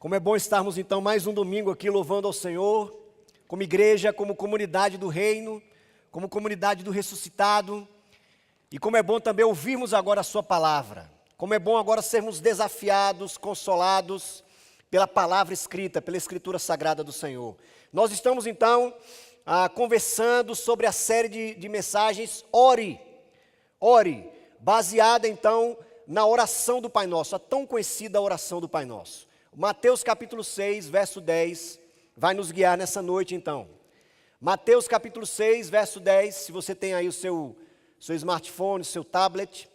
Como é bom estarmos então mais um domingo aqui louvando ao Senhor, como igreja, como comunidade do reino, como comunidade do ressuscitado. E como é bom também ouvirmos agora a sua palavra. Como é bom agora sermos desafiados, consolados pela palavra escrita, pela escritura sagrada do Senhor. Nós estamos então conversando sobre a série de mensagens Ore, baseada então na oração do Pai Nosso, a tão conhecida oração do Pai Nosso. Mateus capítulo 6, verso 10, vai nos guiar nessa noite então. Mateus capítulo 6, verso 10, se você tem aí o seu smartphone, o seu tablet,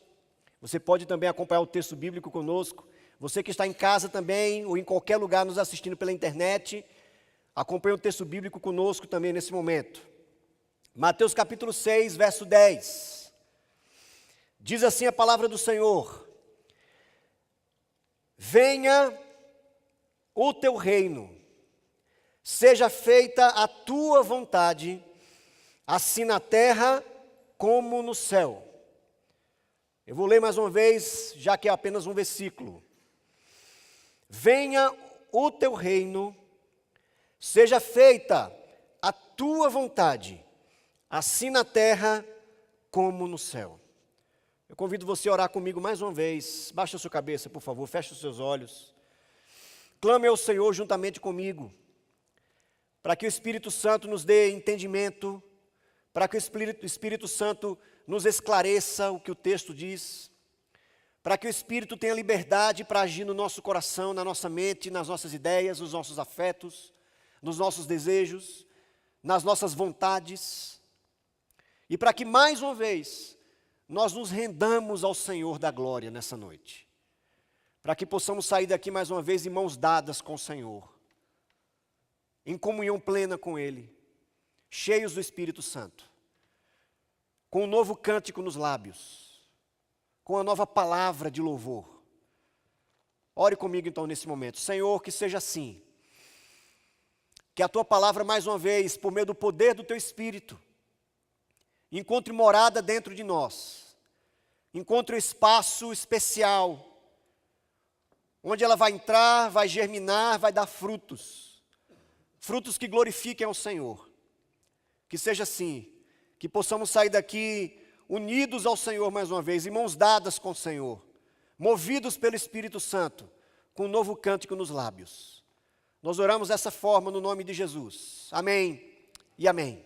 você pode também acompanhar o texto bíblico conosco. Você que está em casa também, ou em qualquer lugar nos assistindo pela internet, acompanhe o texto bíblico conosco também nesse momento. Mateus capítulo 6, verso 10. Diz assim a palavra do Senhor: Venha o teu reino, seja feita a tua vontade, assim na terra como no céu. Eu vou ler mais uma vez, já que é apenas um versículo. Venha o teu reino, seja feita a tua vontade, assim na terra como no céu. Eu convido você a orar comigo mais uma vez. Baixa a sua cabeça, por favor, feche os seus olhos. Clame ao Senhor juntamente comigo, para que o Espírito Santo nos dê entendimento, para que o Espírito Santo nos esclareça o que o texto diz, para que o Espírito tenha liberdade para agir no nosso coração, na nossa mente, nas nossas ideias, nos nossos afetos, nos nossos desejos, nas nossas vontades, e para que mais uma vez nós nos rendamos ao Senhor da glória nessa noite, para que possamos sair daqui mais uma vez em mãos dadas com o Senhor, em comunhão plena com Ele, cheios do Espírito Santo, com um novo cântico nos lábios, com a nova palavra de louvor. Ore comigo então nesse momento. Senhor, que seja assim, que a Tua palavra mais uma vez, por meio do poder do Teu Espírito, encontre morada dentro de nós, encontre um espaço especial, onde ela vai entrar, vai germinar, vai dar frutos, frutos que glorifiquem ao Senhor. Que seja assim, que possamos sair daqui unidos ao Senhor mais uma vez, em mãos dadas com o Senhor, movidos pelo Espírito Santo, com um novo cântico nos lábios. Nós oramos dessa forma no nome de Jesus. Amém e amém.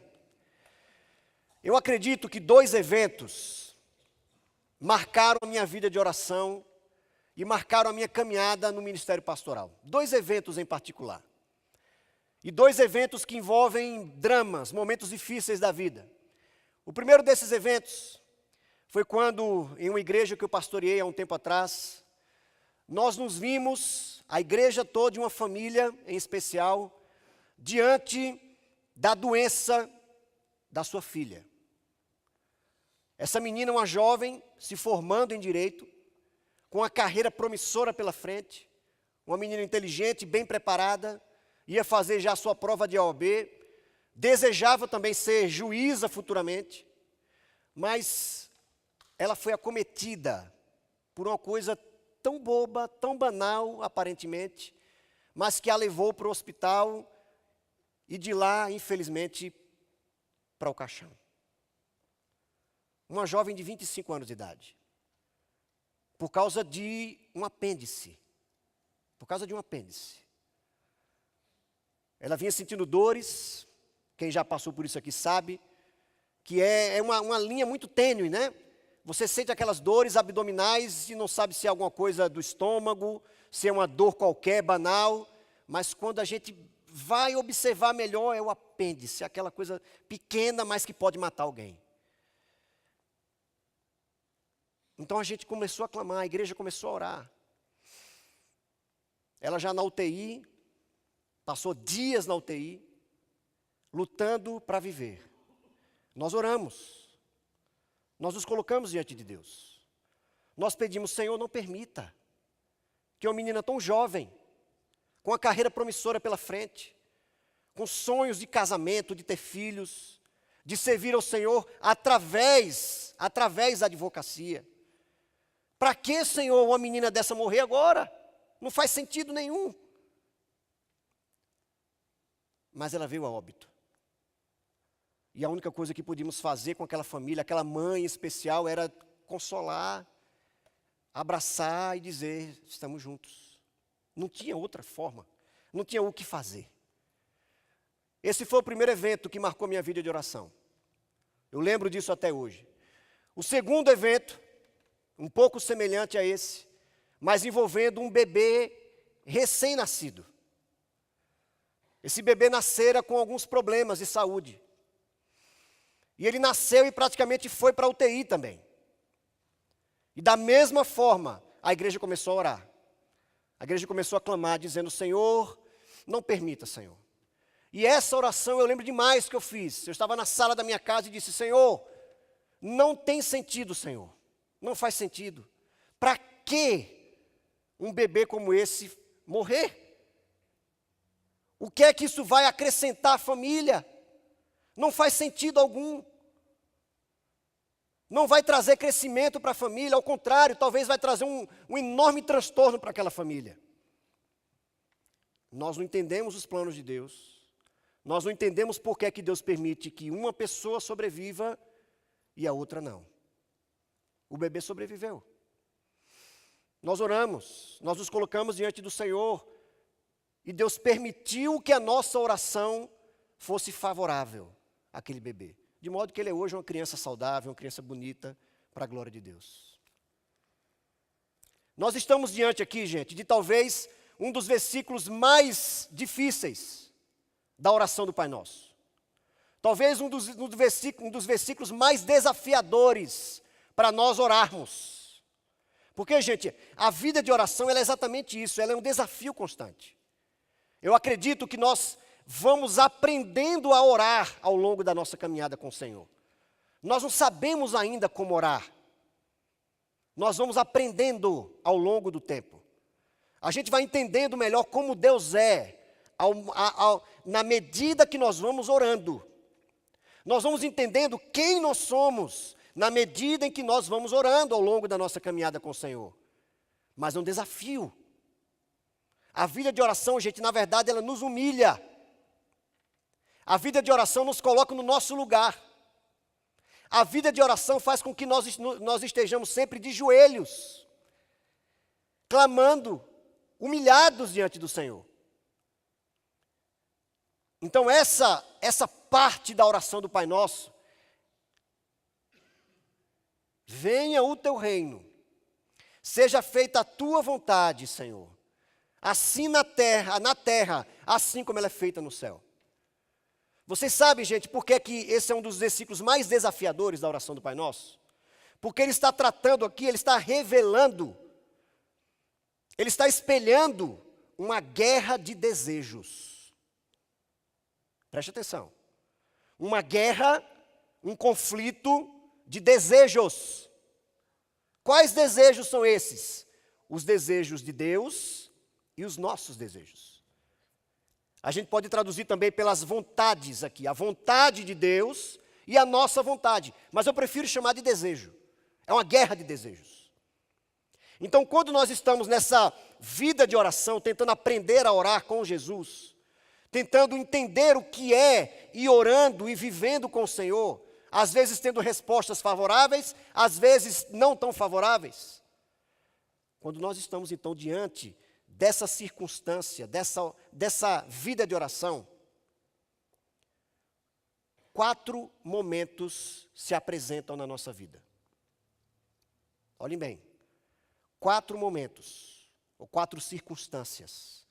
Eu acredito que dois eventos marcaram a minha vida de oração e marcaram a minha caminhada no ministério pastoral. Dois eventos em particular. E dois eventos que envolvem dramas, momentos difíceis da vida. O primeiro desses eventos foi quando, em uma igreja que eu pastoreei há um tempo atrás, nós nos vimos, a igreja toda e uma família em especial, diante da doença da sua filha. Essa menina, uma jovem, se formando em direito, com uma carreira promissora pela frente, uma menina inteligente, bem preparada, ia fazer já a sua prova de OAB, desejava também ser juíza futuramente, mas ela foi acometida por uma coisa tão boba, tão banal aparentemente, mas que a levou para o hospital e de lá, infelizmente, para o caixão. Uma jovem de 25 anos de idade, por causa de um apêndice. Ela vinha sentindo dores, quem já passou por isso aqui sabe, que é uma linha muito tênue, né? Você sente aquelas dores abdominais e não sabe se é alguma coisa do estômago, se é uma dor qualquer, banal, mas quando a gente vai observar melhor, é o apêndice, aquela coisa pequena, mas que pode matar alguém. Então a gente começou a clamar, a igreja começou a orar. Ela já na UTI, passou dias na UTI, lutando para viver. Nós oramos, nós nos colocamos diante de Deus. Nós pedimos, Senhor, não permita que uma menina tão jovem, com uma carreira promissora pela frente, com sonhos de casamento, de ter filhos, de servir ao Senhor através da advocacia. Para que, Senhor, uma menina dessa morrer agora? Não faz sentido nenhum. mas ela veio a óbito. E a única coisa que podíamos fazer com aquela família, aquela mãe especial, era consolar, abraçar e dizer, estamos juntos. Não tinha outra forma, não tinha o que fazer. Esse foi o primeiro evento que marcou minha vida de oração. Eu lembro disso até hoje. O segundo evento, um pouco semelhante a esse, mas envolvendo um bebê recém-nascido. Esse bebê nascera com alguns problemas de saúde. E ele nasceu e praticamente foi para a UTI também. E da mesma forma, a igreja começou a orar. A igreja começou a clamar, dizendo, Senhor, não permita, Senhor. E essa oração eu lembro demais que eu fiz. Eu estava na sala da minha casa e disse, Senhor, não tem sentido, Senhor. Não faz sentido. Para que um bebê como esse morrer? O que é que isso vai acrescentar à família? Não faz sentido algum. Não vai trazer crescimento para a família, ao contrário, talvez vai trazer um enorme transtorno para aquela família. Nós não entendemos os planos de Deus. Nós não entendemos por que é que Deus permite que uma pessoa sobreviva e a outra não. O bebê sobreviveu. Nós oramos, nós nos colocamos diante do Senhor e Deus permitiu que a nossa oração fosse favorável àquele bebê. De modo que ele é hoje uma criança saudável, uma criança bonita, para a glória de Deus. Nós estamos diante aqui, gente, de talvez um dos versículos mais difíceis da oração do Pai Nosso. Talvez um dos versículos mais desafiadores para nós orarmos. Porque, gente, a vida de oração ela é exatamente isso, ela é um desafio constante. Eu acredito que nós vamos aprendendo a orar ao longo da nossa caminhada com o Senhor. Nós não sabemos ainda como orar. Nós vamos aprendendo ao longo do tempo. A gente vai entendendo melhor como Deus é, na medida que nós vamos orando. Nós vamos entendendo quem nós somos, na medida em que nós vamos orando ao longo da nossa caminhada com o Senhor. Mas é um desafio. A vida de oração, gente, na verdade, ela nos humilha. A vida de oração nos coloca no nosso lugar. A vida de oração faz com que nós estejamos sempre de joelhos, clamando, humilhados diante do Senhor. Então essa parte da oração do Pai Nosso, venha o teu reino, seja feita a tua vontade, Senhor, assim na terra, assim como ela é feita no céu. Vocês sabem, gente, por que esse é um dos versículos mais desafiadores da oração do Pai Nosso? Porque ele está tratando aqui, ele está revelando, ele está espelhando uma guerra de desejos. Preste atenção. Uma guerra, um conflito de desejos. Quais desejos são esses? Os desejos de Deus e os nossos desejos. A gente pode traduzir também pelas vontades aqui, a vontade de Deus e a nossa vontade, mas eu prefiro chamar de desejo. É uma guerra de desejos. Então, quando nós estamos nessa vida de oração, tentando aprender a orar com Jesus, tentando entender o que é, e orando e vivendo com o Senhor, às vezes tendo respostas favoráveis, às vezes não tão favoráveis. Quando nós estamos então diante dessa circunstância, dessa vida de oração, 4 momentos se apresentam na nossa vida. Olhem bem, 4 momentos, ou 4 circunstâncias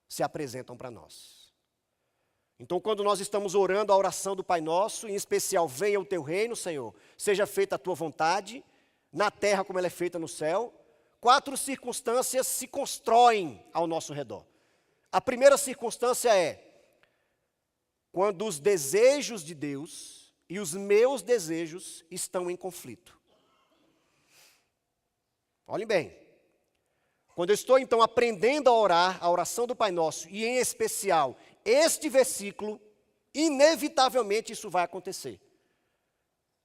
se apresentam para nós. Então, quando nós estamos orando a oração do Pai Nosso, em especial, venha o teu reino, Senhor, seja feita a tua vontade, na terra como ela é feita no céu, 4 circunstâncias se constroem ao nosso redor. A primeira circunstância é quando os desejos de Deus e os meus desejos estão em conflito. Olhem bem, quando eu estou então aprendendo a orar, a oração do Pai Nosso, e em especial este versículo, inevitavelmente isso vai acontecer.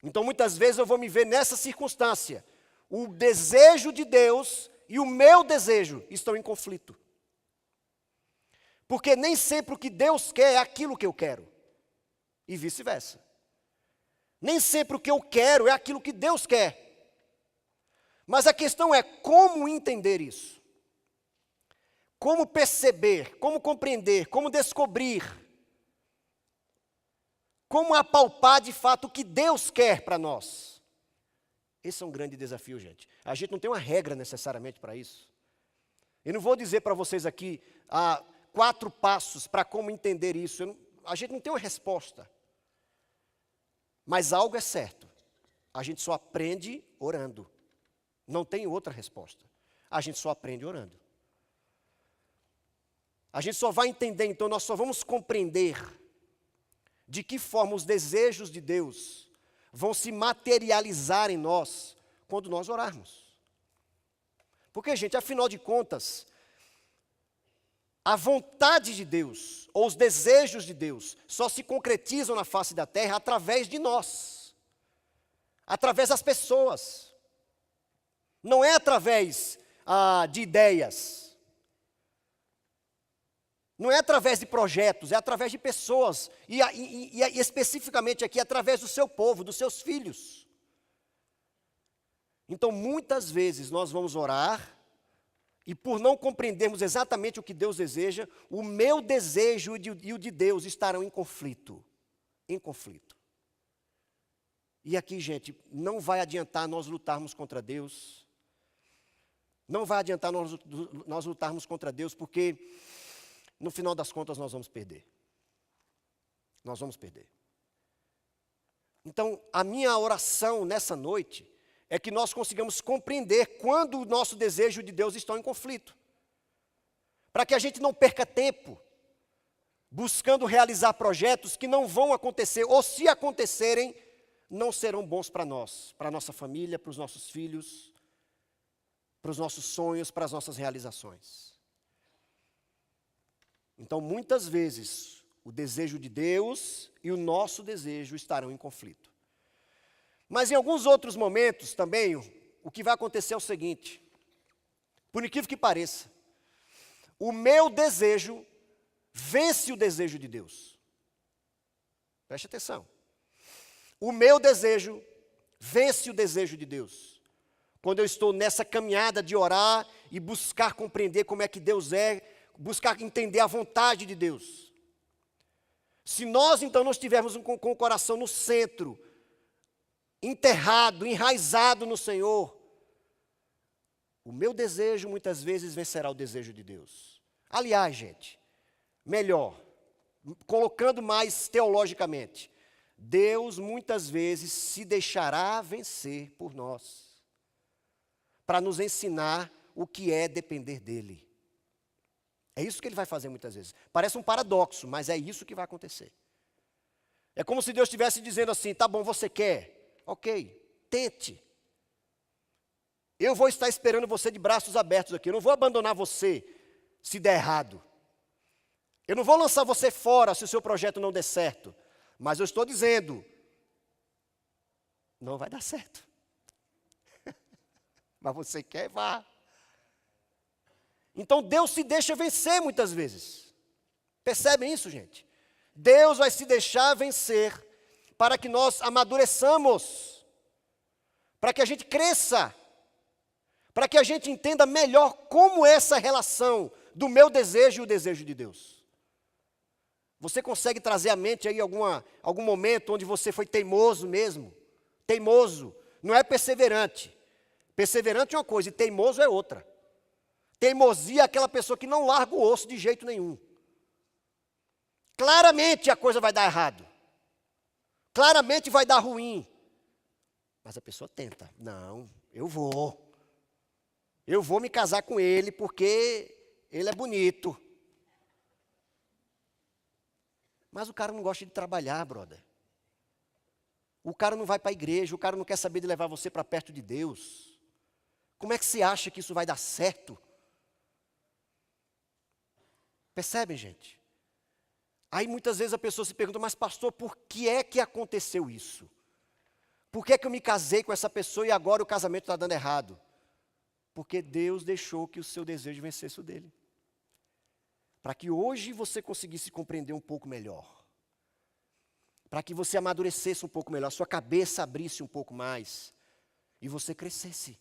Então muitas vezes eu vou me ver nessa circunstância. O desejo de Deus e o meu desejo estão em conflito. Porque nem sempre o que Deus quer é aquilo que eu quero. E vice-versa. Nem sempre o que eu quero é aquilo que Deus quer. Mas a questão é como entender isso. Como perceber, como compreender, como descobrir. Como apalpar de fato o que Deus quer para nós. Esse é um grande desafio, gente. A gente não tem uma regra necessariamente para isso. Eu não vou dizer para vocês aqui 4 passos para como entender isso. A gente não tem uma resposta. Mas algo é certo. A gente só aprende orando. Não tem outra resposta. A gente só aprende orando. A gente só vai entender, então nós só vamos compreender de que forma os desejos de Deus vão se materializar em nós quando nós orarmos. Porque, gente, afinal de contas, a vontade de Deus, ou os desejos de Deus, só se concretizam na face da terra através de nós, através das pessoas. Não é através de ideias, não é através de projetos, é através de pessoas, e especificamente aqui, através do seu povo, dos seus filhos. Então, muitas vezes nós vamos orar, e por não compreendermos exatamente o que Deus deseja, o meu desejo e o de Deus estarão em conflito. Em conflito. E aqui, gente, não vai adiantar nós lutarmos contra Deus. Não vai adiantar nós lutarmos contra Deus, porque no final das contas nós vamos perder. Nós vamos perder. Então, a minha oração nessa noite é que nós consigamos compreender quando o nosso desejo de Deus está em conflito. Para que a gente não perca tempo buscando realizar projetos que não vão acontecer, ou se acontecerem, não serão bons para nós, para a nossa família, para os nossos filhos, para os nossos sonhos, para as nossas realizações. Então, muitas vezes, o desejo de Deus e o nosso desejo estarão em conflito. Mas em alguns outros momentos também, o que vai acontecer é o seguinte, por incrível que pareça, o meu desejo vence o desejo de Deus. Preste atenção. O meu desejo vence o desejo de Deus. Quando eu estou nessa caminhada de orar e buscar compreender como é que Deus é, buscar entender a vontade de Deus. Se nós então não estivermos com o coração no centro, enterrado, enraizado no Senhor, o meu desejo muitas vezes vencerá o desejo de Deus. Aliás, gente, melhor, colocando mais teologicamente, Deus muitas vezes se deixará vencer por nós, para nos ensinar o que é depender dEle. É isso que Ele vai fazer muitas vezes. Parece um paradoxo, mas é isso que vai acontecer. É como se Deus estivesse dizendo assim, tá bom, você quer? Ok, tente. Eu vou estar esperando você de braços abertos aqui. Eu não vou abandonar você se der errado. Eu não vou lançar você fora se o seu projeto não der certo. Mas eu estou dizendo, não vai dar certo. Mas você quer, vá. Então Deus se deixa vencer muitas vezes. Percebem isso, gente? Deus vai se deixar vencer para que nós amadureçamos, para que a gente cresça, para que a gente entenda melhor como é essa relação do meu desejo e o desejo de Deus. Você consegue trazer à mente aí algum momento onde você foi teimoso mesmo? Teimoso, não é perseverante. Perseverante é uma coisa e teimoso é outra. Teimosia é aquela pessoa que não larga o osso de jeito nenhum. Claramente a coisa vai dar errado. Claramente vai dar ruim. Mas a pessoa tenta. Não, eu vou. Eu vou me casar com ele porque ele é bonito. Mas o cara não gosta de trabalhar, brother. O cara não vai para a igreja, o cara não quer saber de levar você para perto de Deus. Como é que você acha que isso vai dar certo? Percebem, gente? Aí muitas vezes a pessoa se pergunta, mas pastor, por que é que aconteceu isso? Por que é que eu me casei com essa pessoa e agora o casamento está dando errado? Porque Deus deixou que o seu desejo vencesse o dele. para que hoje você conseguisse compreender um pouco melhor, para que você amadurecesse um pouco melhor, sua cabeça abrisse um pouco mais e você crescesse.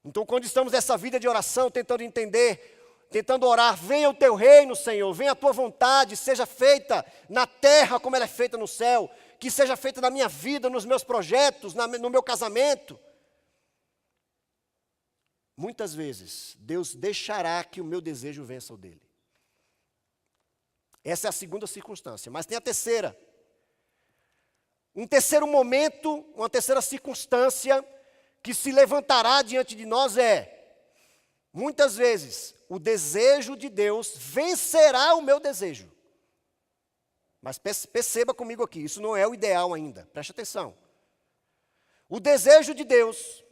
Então, quando estamos nessa vida de oração, tentando entender, tentando orar, venha o teu reino, Senhor, venha a tua vontade, seja feita na terra como ela é feita no céu, que seja feita na minha vida, nos meus projetos, no meu casamento. Muitas vezes, Deus deixará que o meu desejo vença o dele. Essa é a segunda circunstância, mas tem a terceira. Um terceiro momento, uma terceira circunstância que se levantará diante de nós muitas vezes, o desejo de Deus vencerá o meu desejo. Mas perceba comigo aqui, isso não é o ideal ainda, preste atenção. O desejo de Deus,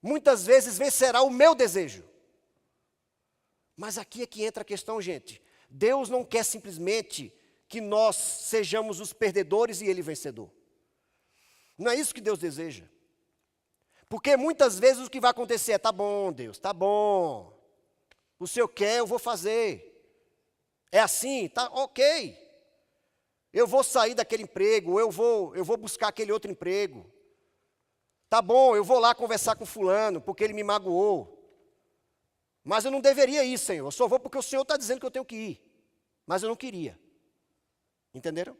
muitas vezes, vencerá o meu desejo. Mas aqui é que entra a questão, gente. Deus não quer simplesmente que nós sejamos os perdedores e Ele vencedor. Não é isso que Deus deseja. Porque muitas vezes o que vai acontecer é, tá bom, Deus, tá bom. O Senhor quer, eu vou fazer. É assim, tá ok. Eu vou sair daquele emprego, eu vou buscar aquele outro emprego. Tá bom, eu vou lá conversar com fulano, porque ele me magoou. Mas eu não deveria ir, Senhor. Eu só vou porque o Senhor está dizendo que eu tenho que ir. Mas eu não queria. Entenderam?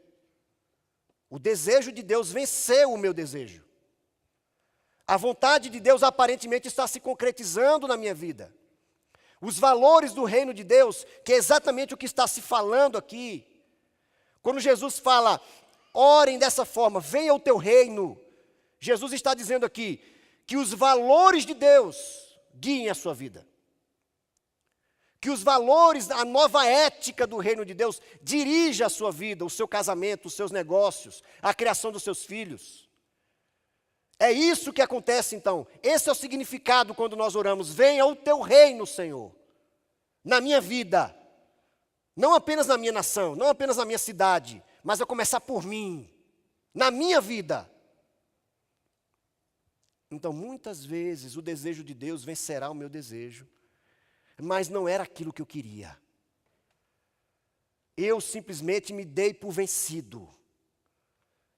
O desejo de Deus venceu o meu desejo. A vontade de Deus aparentemente está se concretizando na minha vida. Os valores do reino de Deus, que é exatamente o que está se falando aqui. Quando Jesus fala, orem dessa forma, venha o teu reino. Jesus está dizendo aqui que os valores de Deus guiem a sua vida. Que os valores, a nova ética do reino de Deus dirija a sua vida, o seu casamento, os seus negócios, a criação dos seus filhos. É isso que acontece então. Esse é o significado quando nós oramos. Venha o teu reino, Senhor, na minha vida. Não apenas na minha nação, não apenas na minha cidade, mas a começar por mim, na minha vida. Então, muitas vezes, o desejo de Deus vencerá o meu desejo, mas não era aquilo que eu queria. Eu simplesmente me dei por vencido.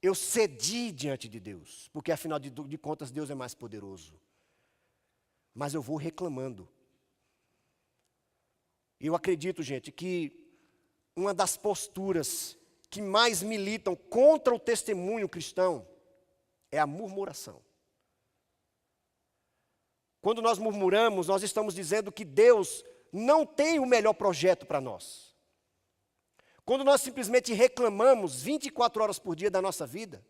Eu cedi diante de Deus, porque afinal de contas Deus é mais poderoso. Mas eu vou reclamando. Eu acredito, gente, que uma das posturas que mais militam contra o testemunho cristão é a murmuração. Quando nós murmuramos, nós estamos dizendo que Deus não tem o melhor projeto para nós. Quando nós simplesmente reclamamos 24 horas por dia da nossa vida,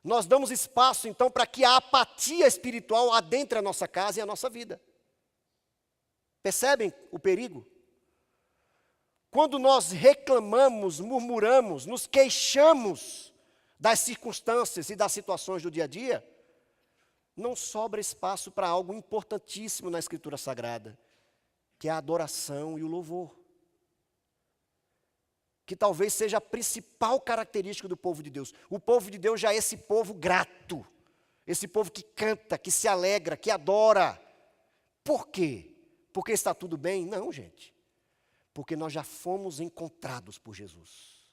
nós damos espaço, então, para que a apatia espiritual adentre a nossa casa e a nossa vida. Percebem o perigo? Quando nós reclamamos, murmuramos, nos queixamos das circunstâncias e das situações do dia a dia, não sobra espaço para algo importantíssimo na Escritura Sagrada, que é a adoração e o louvor. Que talvez seja a principal característica do povo de Deus. O povo de Deus já é esse povo grato, esse povo que canta, que se alegra, que adora. Por quê? Porque está tudo bem? Não, gente. Porque nós já fomos encontrados por Jesus.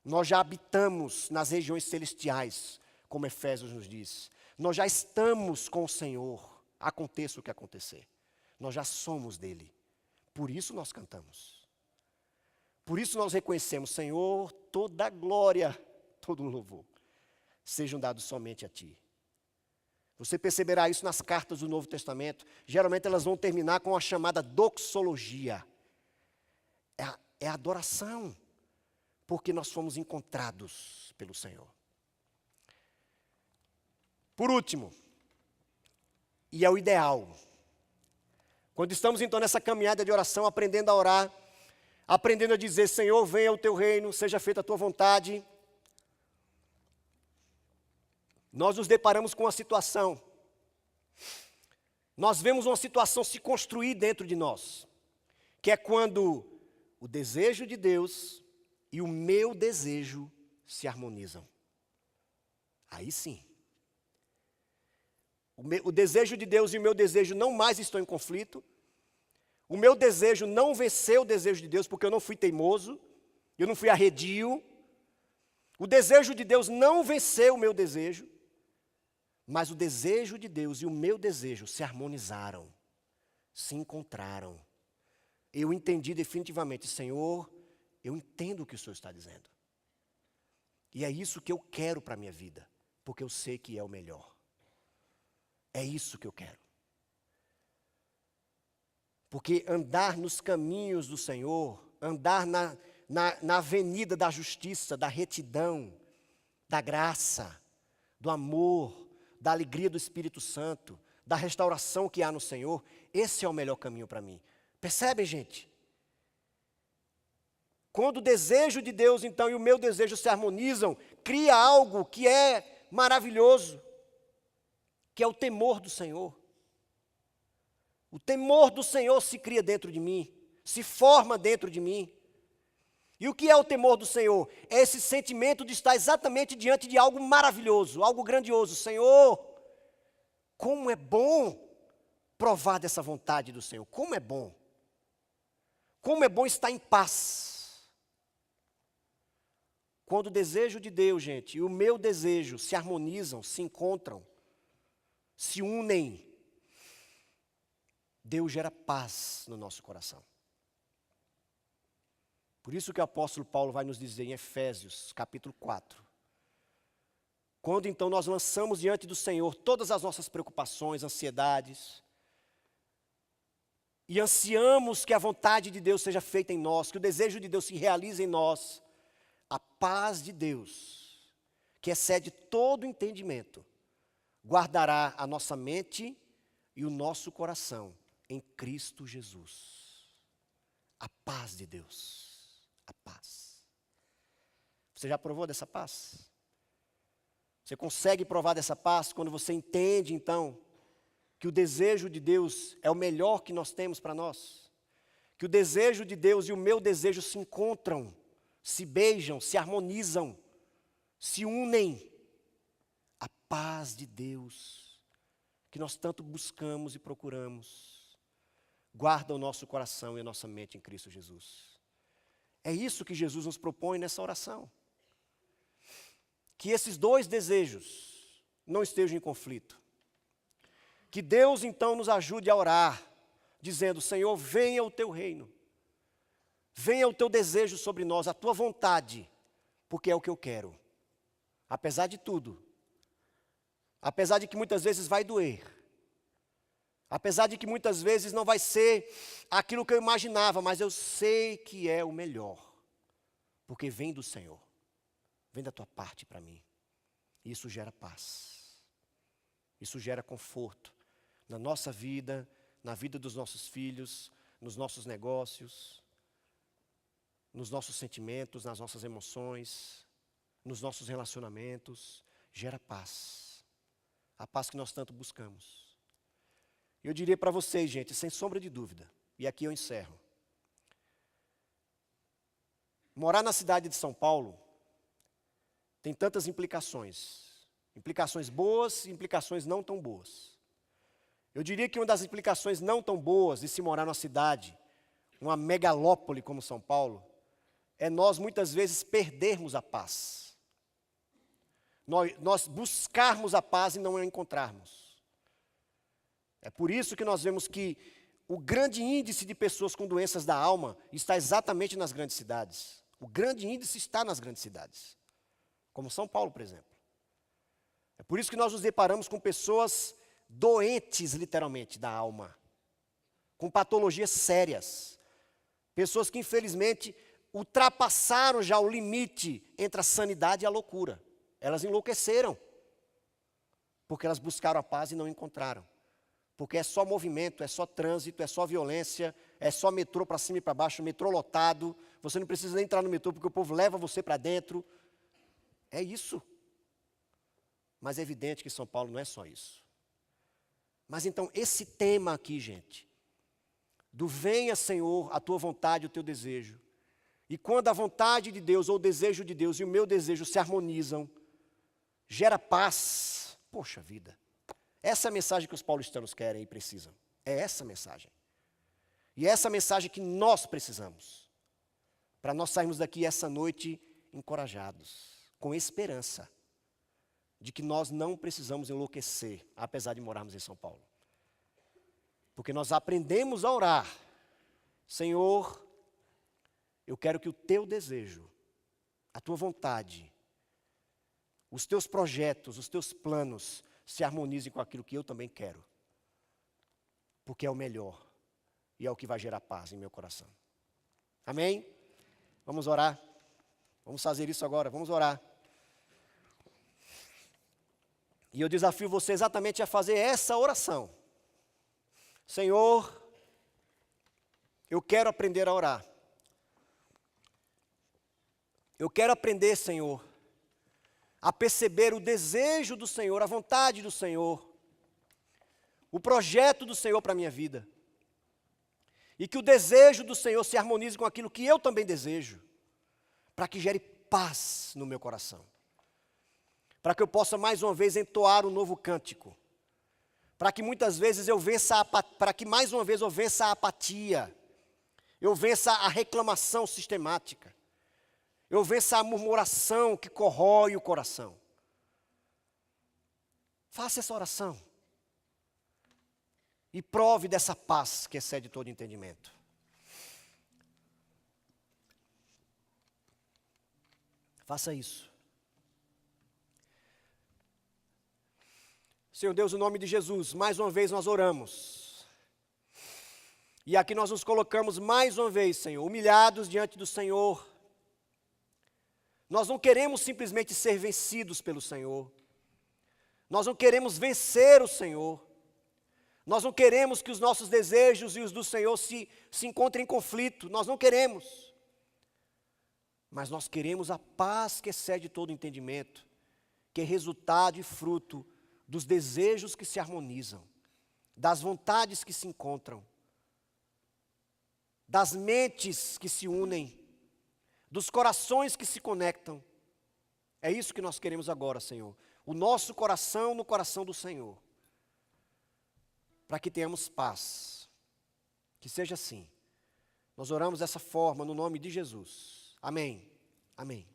Nós já habitamos nas regiões celestiais, como Efésios nos diz. Nós já estamos com o Senhor, aconteça o que acontecer. Nós já somos dele. Por isso nós cantamos. Por isso nós reconhecemos, Senhor, toda a glória, todo o louvor, sejam dados somente a Ti. Você perceberá isso nas cartas do Novo Testamento. Geralmente elas vão terminar com a chamada doxologia. É a adoração, porque nós fomos encontrados pelo Senhor. Por último, e é o ideal, quando estamos então nessa caminhada de oração, aprendendo a orar, aprendendo a dizer, Senhor, venha o teu reino, seja feita a tua vontade, nós nos deparamos com uma situação. Nós vemos uma situação se construir dentro de nós, que é quando o desejo de Deus e o meu desejo se harmonizam. Aí sim. O desejo de Deus e o meu desejo não mais estão em conflito. O meu desejo não venceu o desejo de Deus, porque eu não fui teimoso, eu não fui arredio. O desejo de Deus não venceu o meu desejo, mas o desejo de Deus e o meu desejo se harmonizaram, se encontraram. Eu entendi definitivamente, Senhor, eu entendo o que o Senhor está dizendo. E é isso que eu quero para a minha vida, porque eu sei que é o melhor. É isso que eu quero. Porque andar nos caminhos do Senhor, andar na avenida da justiça, da retidão, da graça, do amor, da alegria do Espírito Santo, da restauração que há no Senhor, esse é o melhor caminho para mim. Percebem, gente? Quando o desejo de Deus, então, e o meu desejo se harmonizam, cria algo que é maravilhoso, que é o temor do Senhor. O temor do Senhor se cria dentro de mim, se forma dentro de mim. E o que é o temor do Senhor? É esse sentimento de estar exatamente diante de algo maravilhoso, algo grandioso. Senhor, como é bom provar dessa vontade do Senhor. Como é bom. Como é bom estar em paz. Quando o desejo de Deus, gente, e o meu desejo se harmonizam, se encontram, se unem, Deus gera paz no nosso coração. Por isso que o apóstolo Paulo vai nos dizer em Efésios, capítulo 4. Quando então nós lançamos diante do Senhor todas as nossas preocupações, ansiedades, e ansiamos que a vontade de Deus seja feita em nós, que o desejo de Deus se realize em nós, a paz de Deus, que excede todo entendimento, guardará a nossa mente e o nosso coração em Cristo Jesus. A paz de Deus, a paz. Você já provou dessa paz? Você consegue provar dessa paz quando você entende, então, que o desejo de Deus é o melhor que nós temos para nós? Que o desejo de Deus e o meu desejo se encontram, se beijam, se harmonizam, se unem. A paz de Deus, que nós tanto buscamos e procuramos, guarda o nosso coração e a nossa mente em Cristo Jesus. É isso que Jesus nos propõe nessa oração. Que esses dois desejos não estejam em conflito. Que Deus então nos ajude a orar, dizendo: Senhor, venha o teu reino. Venha o teu desejo sobre nós, a tua vontade, porque é o que eu quero. Apesar de tudo, apesar de que muitas vezes vai doer, apesar de que muitas vezes não vai ser aquilo que eu imaginava, mas eu sei que é o melhor, porque vem do Senhor, vem da tua parte para mim. Isso gera paz, isso gera conforto na nossa vida, na vida dos nossos filhos, nos nossos negócios, nos nossos sentimentos, nas nossas emoções, nos nossos relacionamentos, gera paz. A paz que nós tanto buscamos. Eu diria para vocês, gente, sem sombra de dúvida, e aqui eu encerro. Morar na cidade de São Paulo tem tantas implicações. Implicações boas e implicações não tão boas. Eu diria que uma das implicações não tão boas de se morar numa cidade, uma megalópole como São Paulo, é nós muitas vezes perdermos a paz. Nós buscarmos a paz e não a encontrarmos. É por isso que nós vemos que o grande índice de pessoas com doenças da alma está exatamente nas grandes cidades. O grande índice está nas grandes cidades, como São Paulo, por exemplo. É por isso que nós nos deparamos com pessoas doentes, literalmente, da alma, com patologias sérias. Pessoas que, infelizmente, ultrapassaram já o limite entre a sanidade e a loucura. Elas enlouqueceram, porque elas buscaram a paz e não encontraram. Porque é só movimento, é só trânsito, é só violência, é só metrô para cima e para baixo, metrô lotado. Você não precisa nem entrar no metrô, porque o povo leva você para dentro. É isso. Mas é evidente que São Paulo não é só isso. Mas então, esse tema aqui, gente, do venha, Senhor, a tua vontade, o teu desejo. E quando a vontade de Deus, ou o desejo de Deus e o meu desejo se harmonizam, gera paz. Poxa vida. Essa é a mensagem que os paulistanos querem e precisam. É essa a mensagem. E é essa mensagem que nós precisamos, para nós sairmos daqui essa noite encorajados, com esperança de que nós não precisamos enlouquecer, apesar de morarmos em São Paulo. Porque nós aprendemos a orar: Senhor, eu quero que o teu desejo, a tua vontade, os teus projetos, os teus planos se harmonizem com aquilo que eu também quero. Porque é o melhor e é o que vai gerar paz em meu coração. Amém? Vamos orar. Vamos fazer isso agora, vamos orar. E eu desafio você exatamente a fazer essa oração. Senhor, eu quero aprender a orar. Eu quero aprender, Senhor, a perceber o desejo do Senhor, a vontade do Senhor, o projeto do Senhor para a minha vida. E que o desejo do Senhor se harmonize com aquilo que eu também desejo, para que gere paz no meu coração. Para que eu possa mais uma vez entoar um novo cântico. Para que muitas vezes eu vença para que mais uma vez eu vença a apatia. Eu vença a reclamação sistemática. Eu vença a murmuração que corrói o coração. Faça essa oração. E prove dessa paz que excede todo entendimento. Faça isso. Senhor Deus, em nome de Jesus, mais uma vez nós oramos. E aqui nós nos colocamos mais uma vez, Senhor, humilhados diante do Senhor. Nós não queremos simplesmente ser vencidos pelo Senhor. Nós não queremos vencer o Senhor. Nós não queremos que os nossos desejos e os do Senhor se encontrem em conflito. Nós não queremos. Mas nós queremos a paz que excede todo entendimento, que é resultado e fruto dos desejos que se harmonizam, das vontades que se encontram, das mentes que se unem, dos corações que se conectam. É isso que nós queremos agora, Senhor. O nosso coração no coração do Senhor. Para que tenhamos paz. Que seja assim. Nós oramos dessa forma no nome de Jesus. Amém. Amém.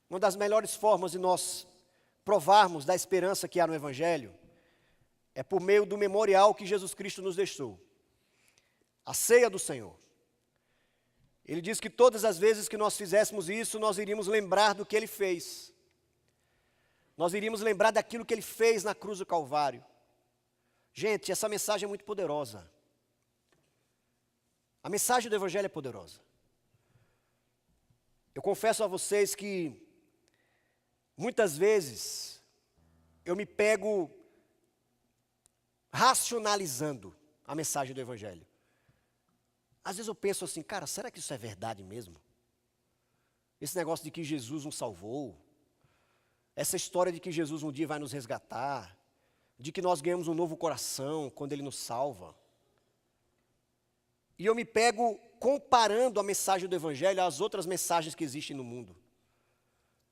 Uma das melhores formas de nós provarmos da esperança que há no Evangelho é por meio do memorial que Jesus Cristo nos deixou. A ceia do Senhor. Ele diz que todas as vezes que nós fizéssemos isso, nós iríamos lembrar do que Ele fez. Nós iríamos lembrar daquilo que Ele fez na cruz do Calvário. Gente, essa mensagem é muito poderosa. A mensagem do Evangelho é poderosa. Eu confesso a vocês que muitas vezes eu me pego racionalizando a mensagem do Evangelho. Às vezes eu penso assim, cara, será que isso é verdade mesmo? Esse negócio de que Jesus nos salvou, essa história de que Jesus um dia vai nos resgatar, de que nós ganhamos um novo coração quando Ele nos salva. E eu me pego comparando a mensagem do Evangelho às outras mensagens que existem no mundo.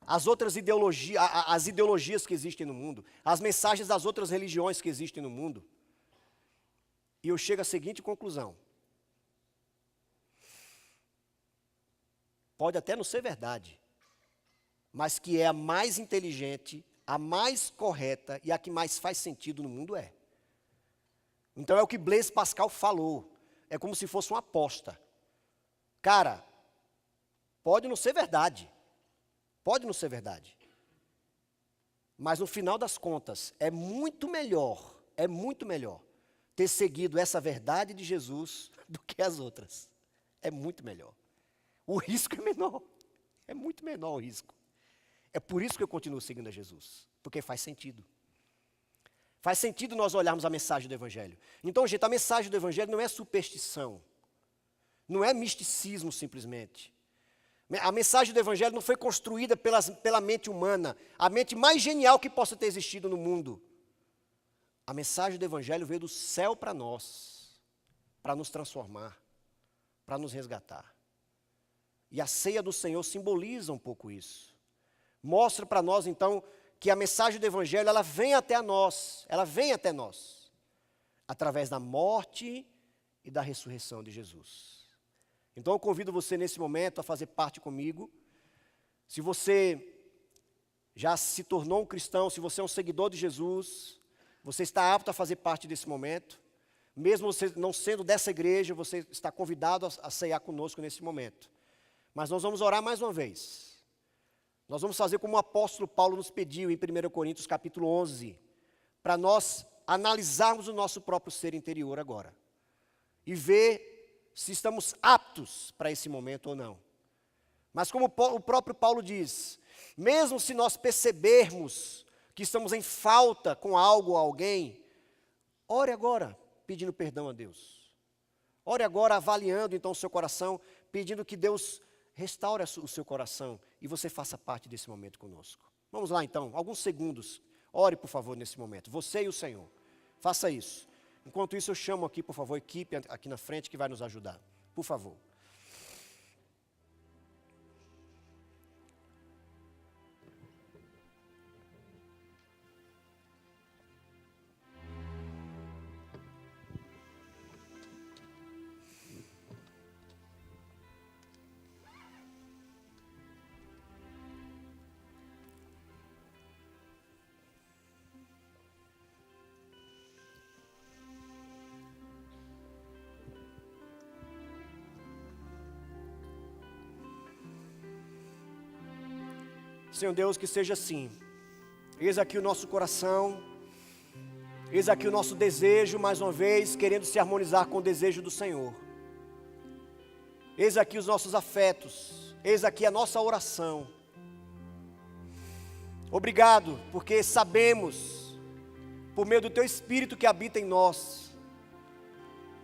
As outras ideologias, as ideologias que existem no mundo, as mensagens das outras religiões que existem no mundo. E eu chego à seguinte conclusão. Pode até não ser verdade, mas que é a mais inteligente, a mais correta e a que mais faz sentido no mundo é. Então é o que Blaise Pascal falou. É como se fosse uma aposta. Cara, pode não ser verdade. Pode não ser verdade. Mas no final das contas, é muito melhor ter seguido essa verdade de Jesus do que as outras. É muito melhor. O risco é menor. É muito menor o risco. É por isso que eu continuo seguindo a Jesus. Porque faz sentido. Faz sentido nós olharmos a mensagem do Evangelho. Então, gente, a mensagem do Evangelho não é superstição. Não é misticismo simplesmente. A mensagem do Evangelho não foi construída pela mente humana, a mente mais genial que possa ter existido no mundo. A mensagem do Evangelho veio do céu para nós, para nos transformar, para nos resgatar. E a ceia do Senhor simboliza um pouco isso. Mostra para nós, então, que a mensagem do Evangelho, ela vem até nós, através da morte e da ressurreição de Jesus. Então eu convido você nesse momento a fazer parte comigo. Se você já se tornou um cristão, se você é um seguidor de Jesus, você está apto a fazer parte desse momento. Mesmo você não sendo dessa igreja, você está convidado a ceiar conosco nesse momento. Mas nós vamos orar mais uma vez. Nós vamos fazer como o apóstolo Paulo nos pediu em 1 Coríntios capítulo 11, para nós analisarmos o nosso próprio ser interior agora. E ver se estamos aptos para esse momento ou não. Mas como o próprio Paulo diz, mesmo se nós percebermos que estamos em falta com algo ou alguém, ore agora pedindo perdão a Deus. Ore agora avaliando então o seu coração, pedindo que Deus restaure o seu coração e você faça parte desse momento conosco. Vamos lá então, alguns segundos. Ore por favor nesse momento, você e o Senhor. Faça isso. Enquanto isso eu chamo aqui por favor a equipe aqui na frente que vai nos ajudar. Por favor. Senhor Deus, que seja assim. Eis aqui o nosso coração, eis aqui o nosso desejo, mais uma vez, querendo se harmonizar com o desejo do Senhor. Eis aqui os nossos afetos, eis aqui a nossa oração. Obrigado, porque sabemos, por meio do Teu Espírito que habita em nós,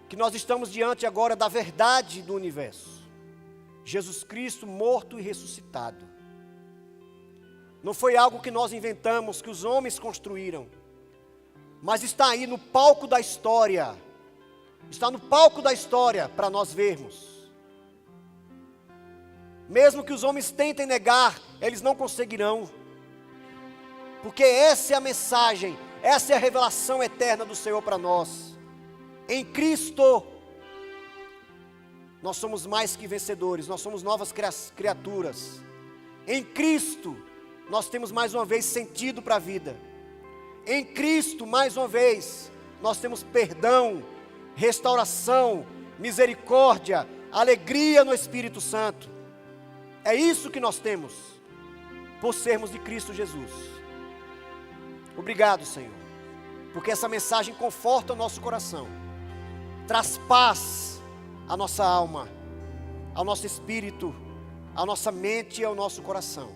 que nós estamos diante agora da verdade do universo. Jesus Cristo morto e ressuscitado. Não foi algo que nós inventamos, que os homens construíram, mas está aí no palco da história, está no palco da história para nós vermos. Mesmo que os homens tentem negar, eles não conseguirão, porque essa é a mensagem, essa é a revelação eterna do Senhor para nós. Em Cristo, nós somos mais que vencedores, nós somos novas criaturas. Em Cristo, nós temos mais uma vez sentido para a vida. Em Cristo, mais uma vez, nós temos perdão, restauração, misericórdia, alegria no Espírito Santo. É isso que nós temos, por sermos de Cristo Jesus. Obrigado, Senhor, porque essa mensagem conforta o nosso coração, traz paz à nossa alma, ao nosso espírito, à nossa mente e ao nosso coração.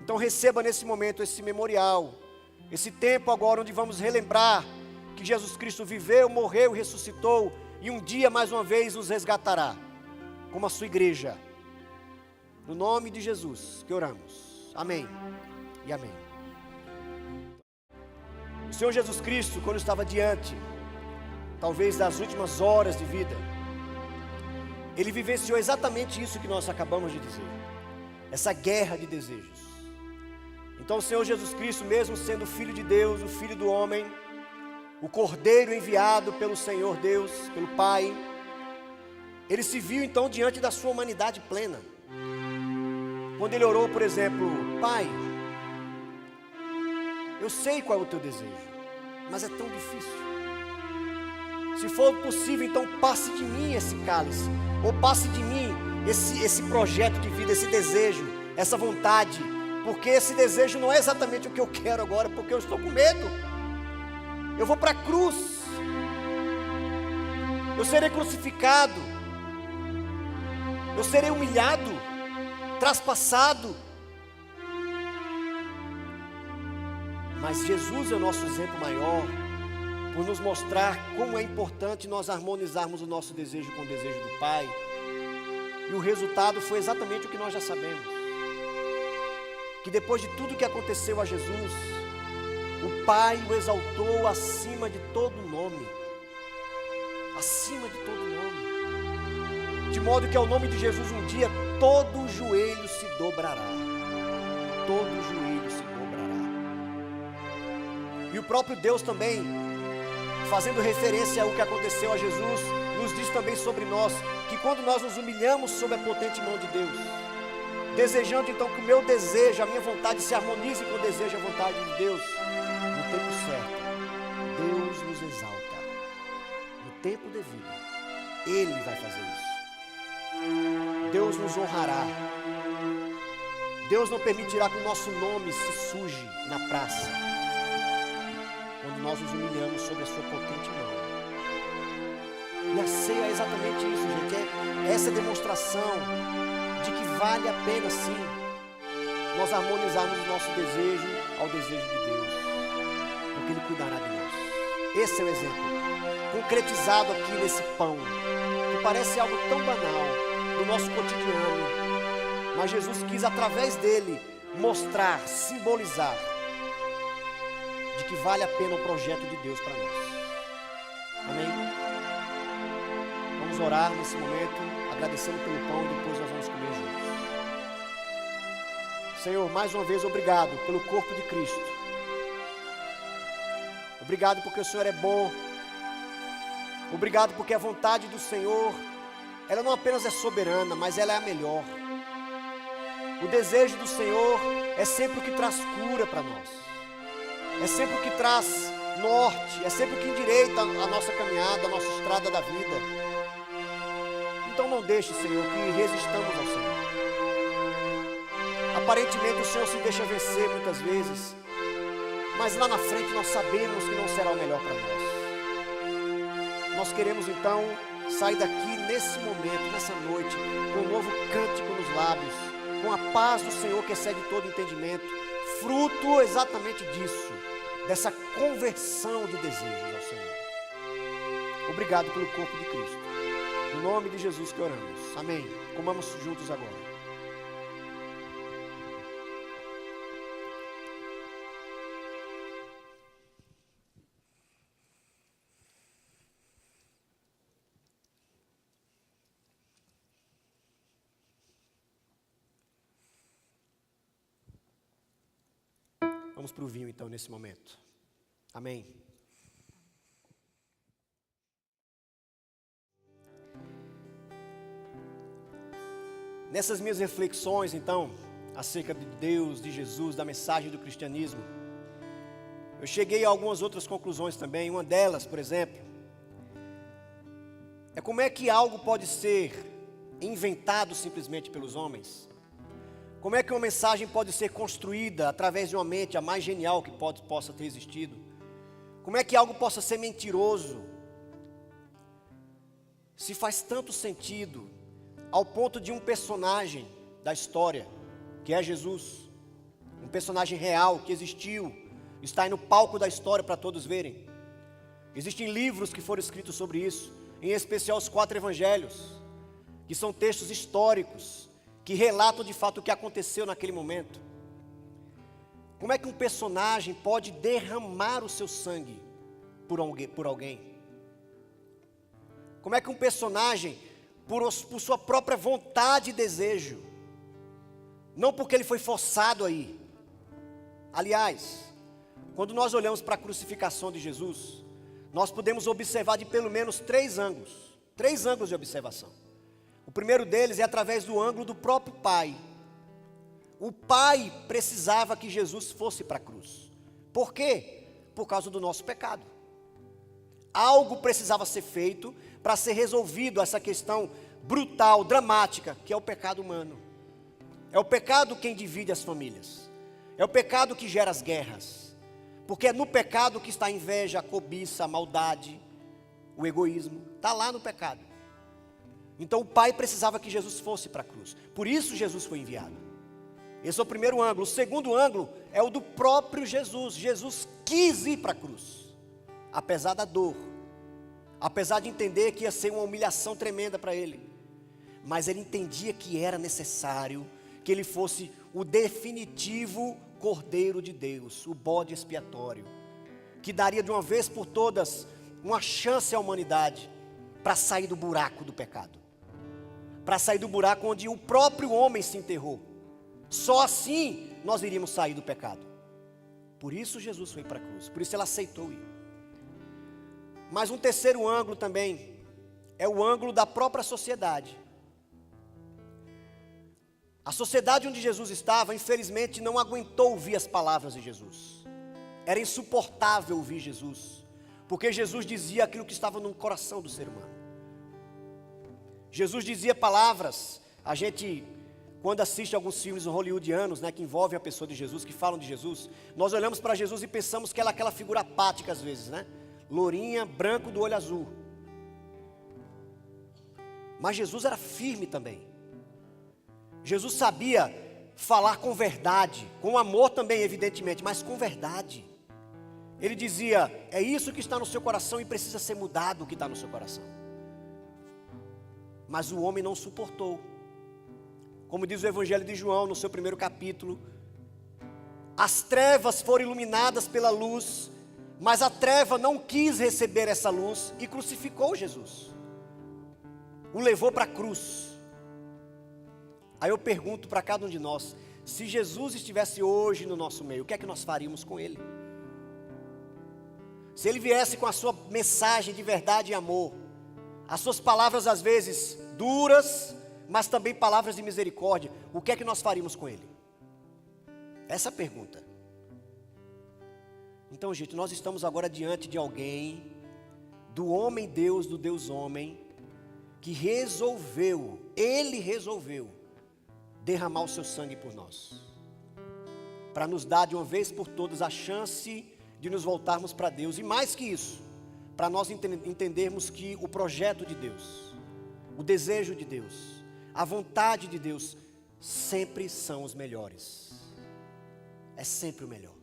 Então receba nesse momento esse memorial, esse tempo agora onde vamos relembrar que Jesus Cristo viveu, morreu e ressuscitou e um dia mais uma vez nos resgatará, como a sua igreja. No nome de Jesus que oramos. Amém e amém. O Senhor Jesus Cristo, quando estava diante, talvez das últimas horas de vida, Ele vivenciou exatamente isso que nós acabamos de dizer, essa guerra de desejos. Então o Senhor Jesus Cristo, mesmo sendo o Filho de Deus, o Filho do homem, o Cordeiro enviado pelo Senhor Deus, pelo Pai, Ele se viu então diante da sua humanidade plena. Quando Ele orou, por exemplo, Pai, eu sei qual é o Teu desejo, mas é tão difícil. Se for possível, então passe de mim esse cálice, ou passe de mim esse projeto de vida, esse desejo, essa vontade, porque esse desejo não é exatamente o que eu quero agora, porque eu estou com medo. Eu vou para a cruz, eu serei crucificado, eu serei humilhado, traspassado. Mas Jesus é o nosso exemplo maior, por nos mostrar como é importante nós harmonizarmos o nosso desejo com o desejo do Pai. E o resultado foi exatamente o que nós já sabemos. Que depois de tudo que aconteceu a Jesus, o Pai o exaltou acima de todo nome. Acima de todo nome. De modo que ao nome de Jesus um dia todo joelho se dobrará. Todo joelho se dobrará. E o próprio Deus também fazendo referência ao que aconteceu a Jesus, nos diz também sobre nós, que quando nós nos humilhamos sob a potente mão de Deus, desejando então que o meu desejo, a minha vontade se harmonize com o desejo e a vontade de Deus, no tempo certo, Deus nos exalta. No tempo devido, Ele vai fazer isso. Deus nos honrará. Deus não permitirá que o nosso nome se suje na praça, quando nós nos humilhamos sob a sua potente mão. E a ceia é exatamente isso, gente. É essa demonstração de que vale a pena sim nós harmonizarmos o nosso desejo ao desejo de Deus, porque Ele cuidará de nós. Esse é o exemplo concretizado aqui nesse pão, que parece algo tão banal do nosso cotidiano, mas Jesus quis através dele mostrar, simbolizar de que vale a pena o projeto de Deus para nós. Amém? Vamos orar nesse momento, agradecendo pelo pão, e depois nós vamos comer juntos. Senhor, mais uma vez obrigado pelo corpo de Cristo. Obrigado porque o Senhor é bom. Obrigado porque a vontade do Senhor, ela não apenas é soberana, mas ela é a melhor. O desejo do Senhor é sempre o que traz cura para nós. É sempre o que traz norte, é sempre o que endireita a nossa caminhada, a nossa estrada da vida. Então não deixe, Senhor, que resistamos ao Senhor. Aparentemente o Senhor se deixa vencer muitas vezes, mas lá na frente nós sabemos que não será o melhor para nós. Nós queremos então sair daqui nesse momento, nessa noite, com um novo cântico nos lábios, com a paz do Senhor que excede todo entendimento, fruto exatamente disso, dessa conversão de desejos ao Senhor. Obrigado pelo corpo de Cristo. No nome de Jesus que oramos. Amém. Comamos juntos agora. Vamos para o vinho então nesse momento. Amém. Nessas minhas reflexões então, acerca de Deus, de Jesus, da mensagem do cristianismo, eu cheguei a algumas outras conclusões também. Uma delas, por exemplo, é como é que algo pode ser inventado simplesmente pelos homens. Como é que uma mensagem pode ser construída através de uma mente a mais genial que possa ter existido? Como é que algo possa ser mentiroso? Se faz tanto sentido ao ponto de um personagem da história, que é Jesus, um personagem real que existiu, está aí no palco da história para todos verem. Existem livros que foram escritos sobre isso, em especial os 4 evangelhos, que são textos históricos, que relatam de fato o que aconteceu naquele momento. Como é que um personagem pode derramar o seu sangue por alguém? Como é que um personagem, por sua própria vontade e desejo, não porque ele foi forçado aí. Aliás, quando nós olhamos para a crucificação de Jesus, nós podemos observar de pelo menos 3 ângulos de observação. O primeiro deles é através do ângulo do próprio Pai. O Pai precisava que Jesus fosse para a cruz. Por quê? Por causa do nosso pecado. Algo precisava ser feito para ser resolvido essa questão brutal, dramática, que é o pecado humano. É o pecado quem divide as famílias. É o pecado que gera as guerras. Porque é no pecado que está a inveja, a cobiça, a maldade, o egoísmo. Está lá no pecado. Então o Pai precisava que Jesus fosse para a cruz. Por isso Jesus foi enviado. Esse é o primeiro ângulo. O segundo ângulo é o do próprio Jesus. Jesus quis ir para a cruz, apesar da dor, apesar de entender que ia ser uma humilhação tremenda para ele. Mas ele entendia que era necessário que ele fosse o definitivo Cordeiro de Deus, o bode expiatório, que daria de uma vez por todas uma chance à humanidade para sair do buraco do pecado, para sair do buraco onde o próprio homem se enterrou. Só assim nós iríamos sair do pecado. Por isso Jesus foi para a cruz, por isso ele aceitou ir. Mas um terceiro ângulo também é o ângulo da própria sociedade. A sociedade onde Jesus estava, infelizmente, não aguentou ouvir as palavras de Jesus. Era insuportável ouvir Jesus, porque Jesus dizia aquilo que estava no coração do ser humano. Jesus dizia palavras, a gente, quando assiste alguns filmes hollywoodianos, né, que envolvem a pessoa de Jesus, que falam de Jesus, nós olhamos para Jesus e pensamos que ela é aquela figura apática às vezes, né? Lourinha, branco, do olho azul. Mas Jesus era firme também. Jesus sabia falar com verdade, com amor também, evidentemente, mas com verdade. Ele dizia, é isso que está no seu coração e precisa ser mudado o que está no seu coração. Mas o homem não suportou. Como diz o Evangelho de João, no seu primeiro capítulo, as trevas foram iluminadas pela luz, mas a treva não quis receber essa luz e crucificou Jesus. O levou para a cruz. Aí eu pergunto para cada um de nós, se Jesus estivesse hoje no nosso meio, o que é que nós faríamos com Ele? Se Ele viesse com a sua mensagem de verdade e amor, as suas palavras às vezes duras, mas também palavras de misericórdia, o que é que nós faríamos com Ele? Essa é a pergunta. Então, gente, nós estamos agora diante de alguém, do homem Deus, do Deus homem, que resolveu, Ele resolveu derramar o seu sangue por nós, para nos dar de uma vez por todas a chance de nos voltarmos para Deus, e mais que isso, para nós entendermos que o projeto de Deus, o desejo de Deus, a vontade de Deus, sempre são os melhores, é sempre o melhor,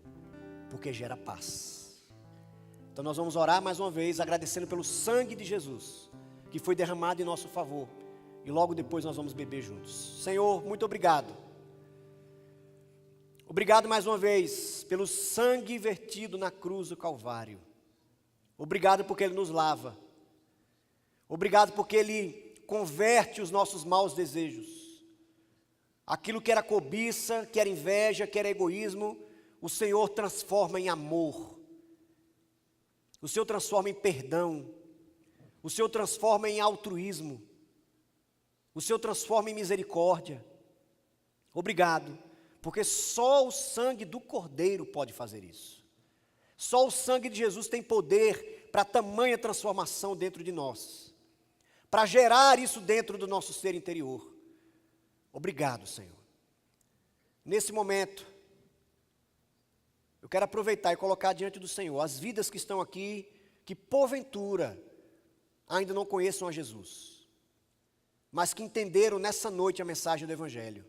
porque gera paz. Então nós vamos orar mais uma vez, agradecendo pelo sangue de Jesus, que foi derramado em nosso favor, e logo depois nós vamos beber juntos. Senhor, muito obrigado. Obrigado mais uma vez pelo sangue vertido na cruz do Calvário. Obrigado porque Ele nos lava. Obrigado porque Ele converte os nossos maus desejos. Aquilo que era cobiça, que era inveja, que era egoísmo, o Senhor transforma em amor. O Senhor transforma em perdão. O Senhor transforma em altruísmo. O Senhor transforma em misericórdia. Obrigado, porque só o sangue do Cordeiro pode fazer isso. Só o sangue de Jesus tem poder para tamanha transformação dentro de nós, para gerar isso dentro do nosso ser interior. Obrigado, Senhor. Nesse momento, eu quero aproveitar e colocar diante do Senhor as vidas que estão aqui, que porventura ainda não conheçam a Jesus, mas que entenderam nessa noite a mensagem do Evangelho,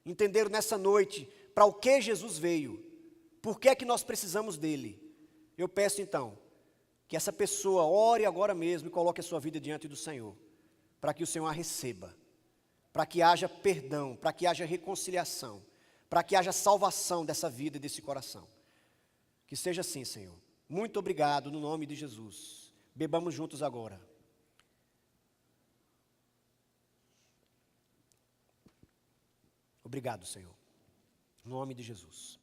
entenderam nessa noite para o que Jesus veio, por que é que nós precisamos dele. Eu peço então, que essa pessoa ore agora mesmo e coloque a sua vida diante do Senhor, para que o Senhor a receba, para que haja perdão, para que haja reconciliação, para que haja salvação dessa vida e desse coração. Que seja assim, Senhor. Muito obrigado no nome de Jesus. Bebamos juntos agora. Obrigado, Senhor. Em nome de Jesus.